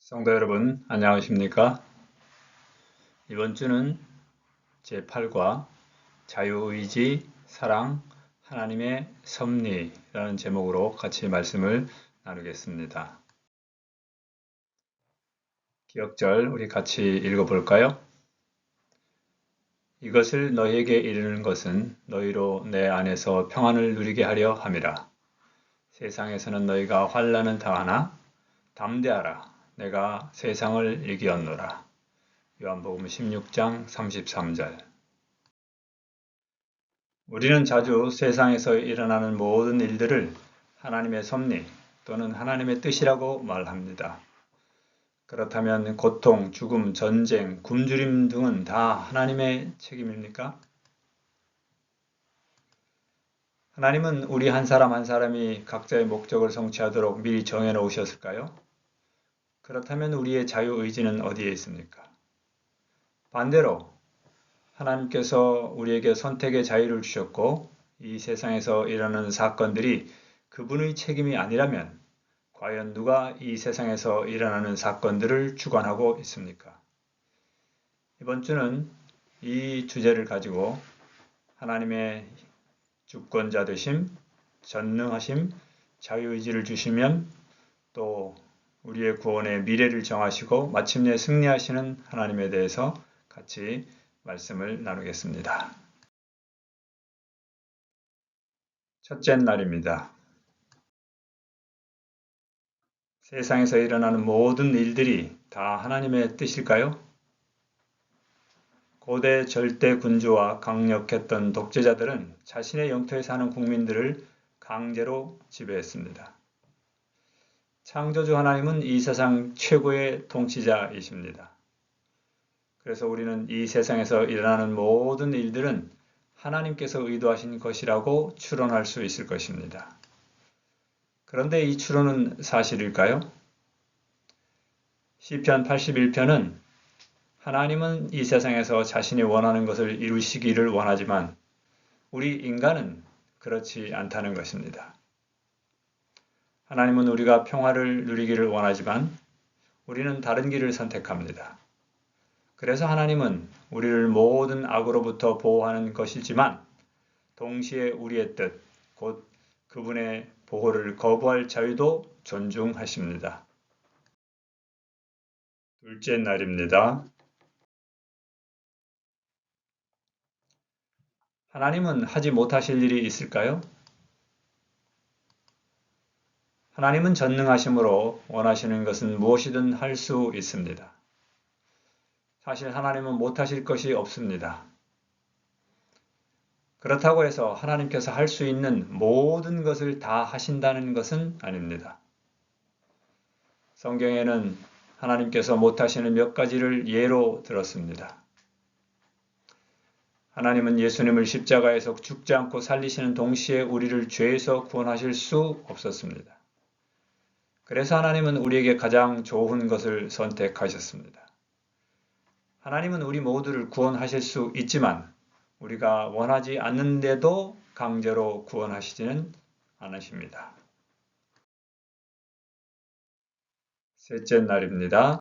성도 여러분, 안녕하십니까? 이번 주는 제8과 자유의지, 사랑, 하나님의 섭리라는 제목으로 같이 말씀을 나누겠습니다. 기억절 우리 같이 읽어볼까요? 이것을 너희에게 이르는 것은 너희로 내 안에서 평안을 누리게 하려 함이라. 세상에서는 너희가 환난을 당하나 담대하라. 내가 세상을 이기었노라. 요한복음 16장 33절. 우리는 자주 세상에서 일어나는 모든 일들을 하나님의 섭리 또는 하나님의 뜻이라고 말합니다. 그렇다면 고통, 죽음, 전쟁, 굶주림 등은 다 하나님의 책임입니까? 하나님은 우리 한 사람 한 사람이 각자의 목적을 성취하도록 미리 정해놓으셨을까요? 그렇다면 우리의 자유의지는 어디에 있습니까? 반대로 하나님께서 우리에게 선택의 자유를 주셨고 이 세상에서 일어나는 사건들이 그분의 책임이 아니라면 과연 누가 이 세상에서 일어나는 사건들을 주관하고 있습니까? 이번 주는 이 주제를 가지고 하나님의 주권자 되심, 전능하심, 자유의지를 주시면 또 우리의 구원의 미래를 정하시고 마침내 승리하시는 하나님에 대해서 같이 말씀을 나누겠습니다. 첫째 날입니다. 세상에서 일어나는 모든 일들이 다 하나님의 뜻일까요? 고대 절대 군주와 강력했던 독재자들은 자신의 영토에 사는 국민들을 강제로 지배했습니다. 창조주 하나님은 이 세상 최고의 통치자이십니다. 그래서 우리는 이 세상에서 일어나는 모든 일들은 하나님께서 의도하신 것이라고 추론할 수 있을 것입니다. 그런데 이 추론은 사실일까요? 시편 81편은 하나님은 이 세상에서 자신이 원하는 것을 이루시기를 원하지만 우리 인간은 그렇지 않다는 것입니다. 하나님은 우리가 평화를 누리기를 원하지만 우리는 다른 길을 선택합니다. 그래서 하나님은 우리를 모든 악으로부터 보호하는 것이지만 동시에 우리의 뜻, 곧 그분의 보호를 거부할 자유도 존중하십니다. 둘째 날입니다. 하나님은 하지 못하실 일이 있을까요? 하나님은 전능하심으로 원하시는 것은 무엇이든 할 수 있습니다. 사실 하나님은 못하실 것이 없습니다. 그렇다고 해서 하나님께서 할 수 있는 모든 것을 다 하신다는 것은 아닙니다. 성경에는 하나님께서 못하시는 몇 가지를 예로 들었습니다. 하나님은 예수님을 십자가에서 죽지 않고 살리시는 동시에 우리를 죄에서 구원하실 수 없었습니다. 그래서 하나님은 우리에게 가장 좋은 것을 선택하셨습니다. 하나님은 우리 모두를 구원하실 수 있지만 우리가 원하지 않는데도 강제로 구원하시지는 않으십니다. 셋째 날입니다.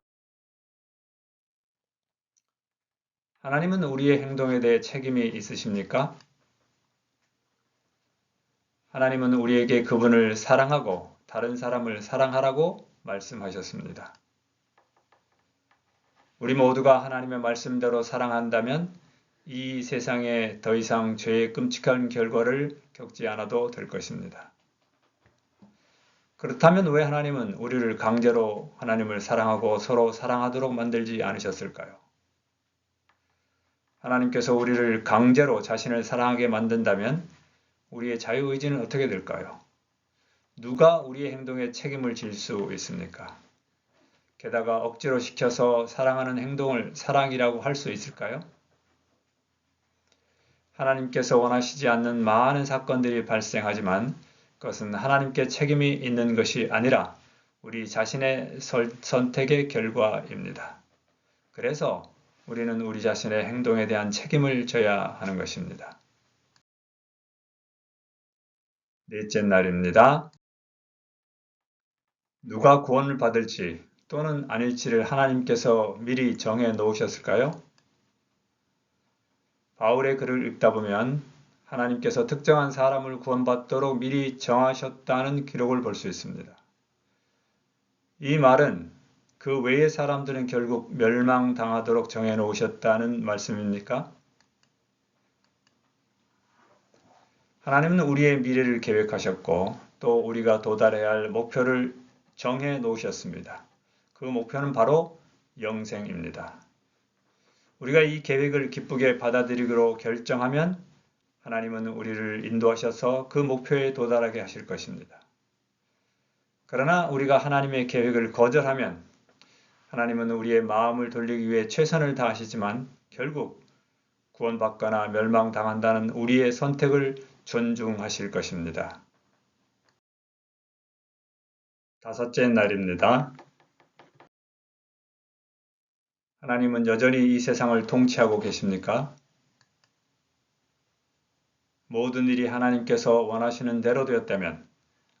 하나님은 우리의 행동에 대해 책임이 있으십니까? 하나님은 우리에게 그분을 사랑하고 다른 사람을 사랑하라고 말씀하셨습니다. 우리 모두가 하나님의 말씀대로 사랑한다면 이 세상에 더 이상 죄의 끔찍한 결과를 겪지 않아도 될 것입니다. 그렇다면 왜 하나님은 우리를 강제로 하나님을 사랑하고 서로 사랑하도록 만들지 않으셨을까요? 하나님께서 우리를 강제로 자신을 사랑하게 만든다면 우리의 자유의지는 어떻게 될까요? 누가 우리의 행동에 책임을 질 수 있습니까? 게다가 억지로 시켜서 사랑하는 행동을 사랑이라고 할 수 있을까요? 하나님께서 원하시지 않는 많은 사건들이 발생하지만 그것은 하나님께 책임이 있는 것이 아니라 우리 자신의 선택의 결과입니다. 그래서 우리는 우리 자신의 행동에 대한 책임을 져야 하는 것입니다. 넷째 날입니다. 누가 구원을 받을지 또는 아닐지를 하나님께서 미리 정해 놓으셨을까요? 바울의 글을 읽다 보면 하나님께서 특정한 사람을 구원받도록 미리 정하셨다는 기록을 볼 수 있습니다. 이 말은 그 외의 사람들은 결국 멸망당하도록 정해 놓으셨다는 말씀입니까? 하나님은 우리의 미래를 계획하셨고 또 우리가 도달해야 할 목표를 정해 놓으셨습니다. 그 목표는 바로 영생입니다. 우리가 이 계획을 기쁘게 받아들이기로 결정하면 하나님은 우리를 인도하셔서 그 목표에 도달하게 하실 것입니다. 그러나 우리가 하나님의 계획을 거절하면 하나님은 우리의 마음을 돌리기 위해 최선을 다하시지만 결국 구원받거나 멸망당한다는 우리의 선택을 존중하실 것입니다. 다섯째 날입니다. 하나님은 여전히 이 세상을 통치하고 계십니까? 모든 일이 하나님께서 원하시는 대로 되었다면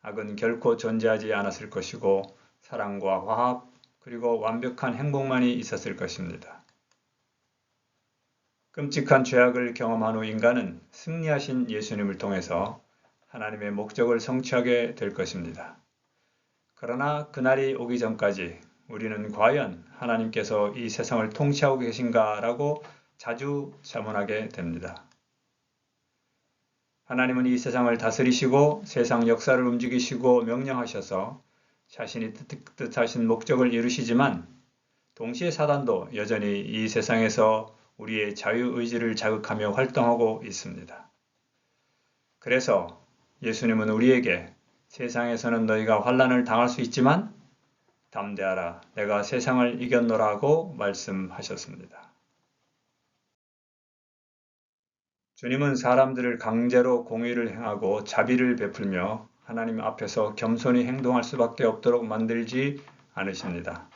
악은 결코 존재하지 않았을 것이고 사랑과 화합 그리고 완벽한 행복만이 있었을 것입니다. 끔찍한 죄악을 경험한 후 인간은 승리하신 예수님을 통해서 하나님의 목적을 성취하게 될 것입니다. 그러나 그날이 오기 전까지 우리는 과연 하나님께서 이 세상을 통치하고 계신가라고 자주 자문하게 됩니다. 하나님은 이 세상을 다스리시고 세상 역사를 움직이시고 명령하셔서 자신이 뜻하신 목적을 이루시지만 동시에 사단도 여전히 이 세상에서 우리의 자유의지를 자극하며 활동하고 있습니다. 그래서 예수님은 우리에게 세상에서는 너희가 환난을 당할 수 있지만 담대하라 내가 세상을 이겼노라고 말씀하셨습니다. 주님은 사람들을 강제로 공의를 행하고 자비를 베풀며 하나님 앞에서 겸손히 행동할 수밖에 없도록 만들지 않으십니다.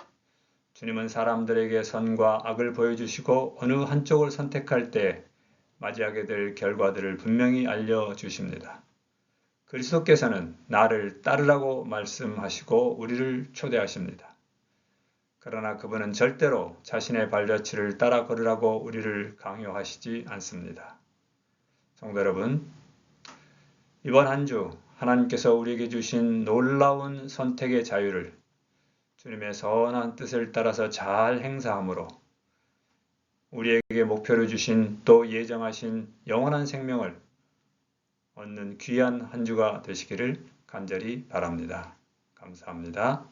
주님은 사람들에게 선과 악을 보여주시고 어느 한쪽을 선택할 때 맞이하게 될 결과들을 분명히 알려주십니다. 그리스도께서는 나를 따르라고 말씀하시고 우리를 초대하십니다. 그러나 그분은 절대로 자신의 발자취를 따라 걸으라고 우리를 강요하시지 않습니다. 성도 여러분, 이번 한 주 하나님께서 우리에게 주신 놀라운 선택의 자유를 주님의 선한 뜻을 따라서 잘 행사함으로 우리에게 목표를 주신 또 예정하신 영원한 생명을 얻는 귀한 한 주가 되시기를 간절히 바랍니다. 감사합니다.